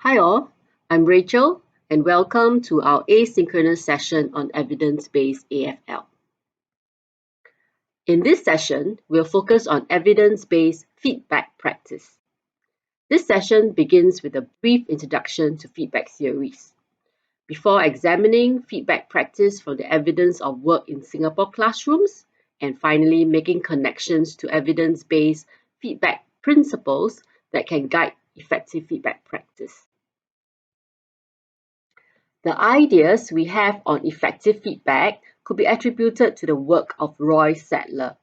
Hi all, I'm Rachel and welcome to our asynchronous session on evidence-based AFL. In this session, we'll focus on evidence-based feedback practice. This session begins with a brief introduction to feedback theories, before examining feedback practice from the evidence of work in Singapore classrooms, and finally making connections to evidence-based feedback principles that can guide effective feedback practice. The ideas we have on effective feedback could be attributed to the work of Roy Sadler.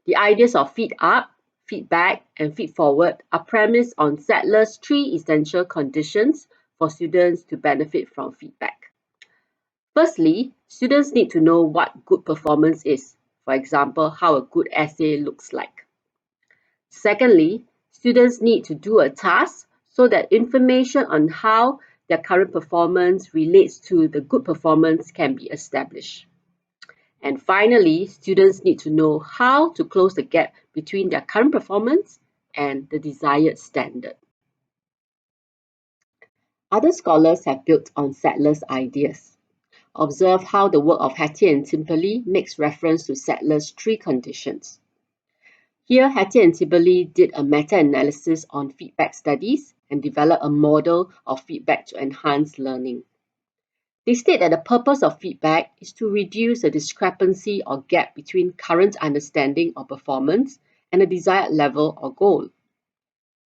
The ideas of feed up, feedback, and feed forward are premised on Sadler's three essential conditions for students to benefit from feedback. Firstly, students need to know what good performance is, for example, how a good essay looks like. Secondly, students need to do a task so that information on how their current performance relates to the good performance can be established. And finally, students need to know how to close the gap between their current performance and the desired standard. Other scholars have built on Sadler's ideas. Observe how the work of Hattie and Timperley makes reference to Sadler's three conditions. Here, Hattie and Timperley did a meta-analysis on feedback studies and developed a model of feedback to enhance learning. They state that the purpose of feedback is to reduce the discrepancy or gap between current understanding or performance and a desired level or goal.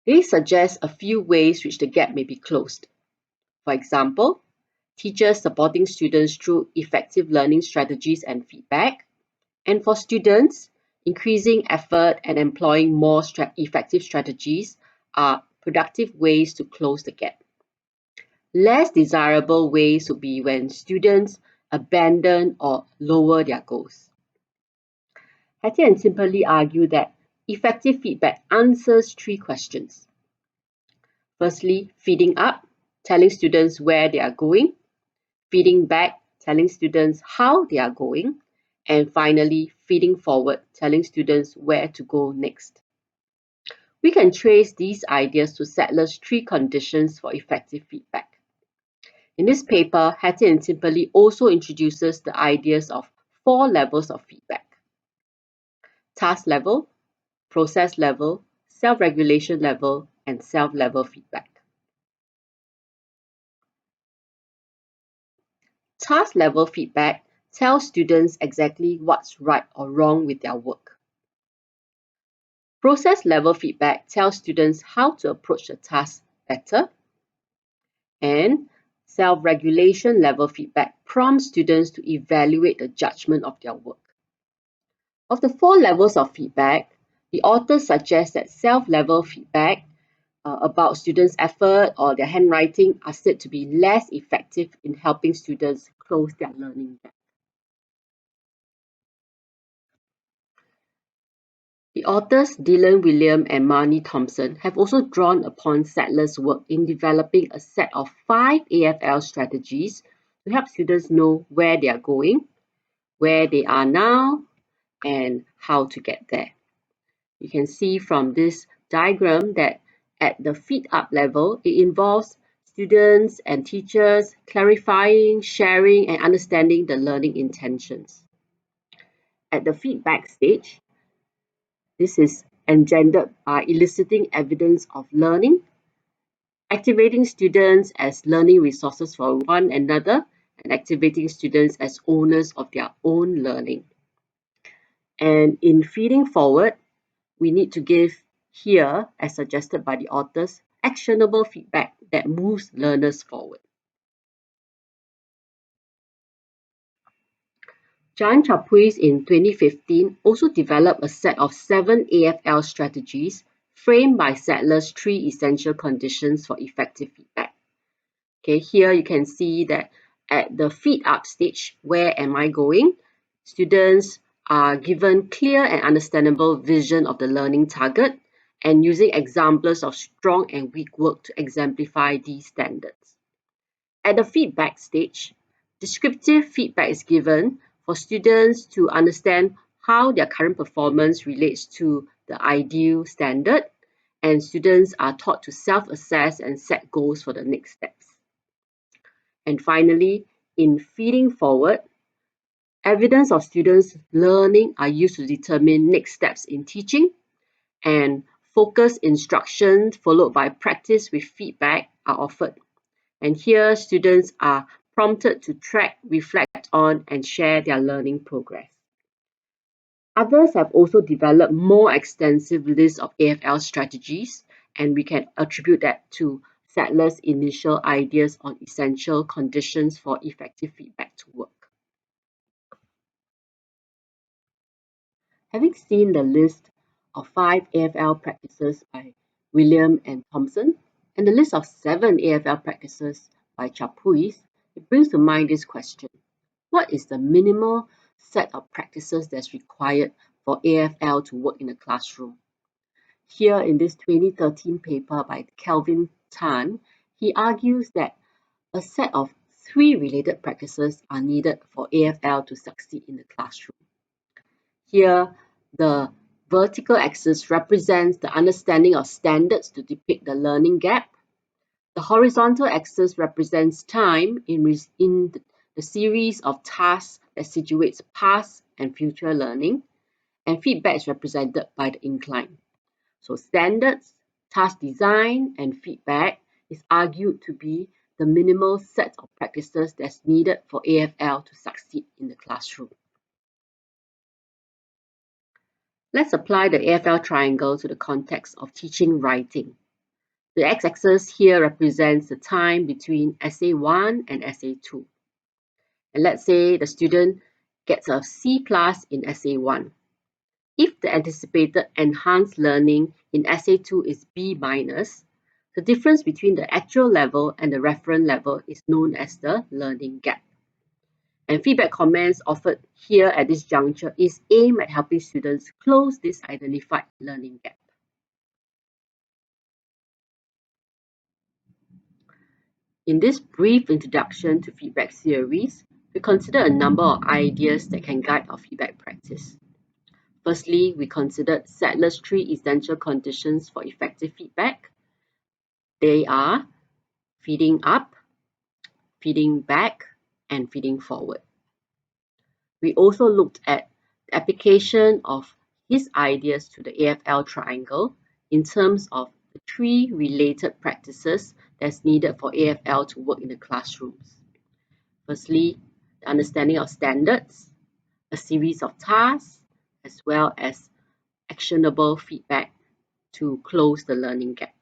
They suggest a few ways which the gap may be closed. For example, teachers supporting students through effective learning strategies and feedback, and for students, increasing effort and employing more effective strategies are productive ways to close the gap. Less desirable ways would be when students abandon or lower their goals. Hattie and Timperley argue that effective feedback answers three questions. Firstly, feeding up, telling students where they are going. Feeding back, telling students how they are going. And finally, feeding forward, telling students where to go next. We can trace these ideas to Sadler's three conditions for effective feedback. In this paper, Hattie and Timperley also introduces the ideas of four levels of feedback: task level, process level, self-regulation level, and self-level feedback. Task level feedback tells students exactly what's right or wrong with their work. Process level feedback tells students how to approach the task better. And self-regulation level feedback prompts students to evaluate the judgment of their work. Of the four levels of feedback, the author suggests that self-level feedback about students' effort or their handwriting are said to be less effective in helping students close their learning gap. The authors Dylan William and Marnie Thompson have also drawn upon Sadler's work in developing a set of 5 AFL strategies to help students know where they are going, where they are now, and how to get there. You can see from this diagram that at the feed up level, it involves students and teachers clarifying, sharing, and understanding the learning intentions. At the feedback stage, this is engendered by eliciting evidence of learning, activating students as learning resources for one another, and activating students as owners of their own learning. And in feeding forward, we need to give here, as suggested by the authors, actionable feedback that moves learners forward. John Chapuis in 2015 also developed a set of 7 AFL strategies framed by Sadler's 3 essential conditions for effective feedback. Okay, here you can see that at the feed up stage, where am I going? Students are given clear and understandable vision of the learning target and using examples of strong and weak work to exemplify these standards. At the feedback stage, descriptive feedback is given for students to understand how their current performance relates to the ideal standard and students are taught to self-assess and set goals for the next steps. And finally, in feeding forward, evidence of students' learning are used to determine next steps in teaching, and focused instruction followed by practice with feedback are offered. And here, students are prompted to track, reflect on, and share their learning progress. Others have also developed more extensive lists of AFL strategies, and we can attribute that to Sadler's initial ideas on essential conditions for effective feedback to work. Having seen the list of 5 AFL practices by William and Thompson, and the list of 7 AFL practices by Chapuis, it brings to mind this question: what is the minimal set of practices that's required for AFL to work in a classroom? Here in this 2013 paper by Kelvin Tan, he argues that a set of 3 related practices are needed for AFL to succeed in the classroom. Here, the vertical axis represents the understanding of standards to depict the learning gap. The horizontal axis represents time in the series of tasks that situates past and future learning, and feedback is represented by the incline. So standards, task design, and feedback is argued to be the minimal set of practices that's needed for AFL to succeed in the classroom. Let's apply the AFL triangle to the context of teaching writing. The x-axis here represents the time between Essay 1 and Essay 2. And let's say the student gets a C+ in Essay 1. If the anticipated enhanced learning in Essay 2 is B-, the difference between the actual level and the reference level is known as the learning gap. And feedback comments offered here at this juncture is aimed at helping students close this identified learning gap. In this brief introduction to feedback theories, we consider a number of ideas that can guide our feedback practice. Firstly, we considered Sadler's 3 essential conditions for effective feedback. They are feeding up, feeding back, and feeding forward. We also looked at the application of his ideas to the AFL triangle in terms of the 3 related practices that's needed for AFL to work in the classrooms. Firstly, the understanding of standards, a series of tasks, as well as actionable feedback to close the learning gap.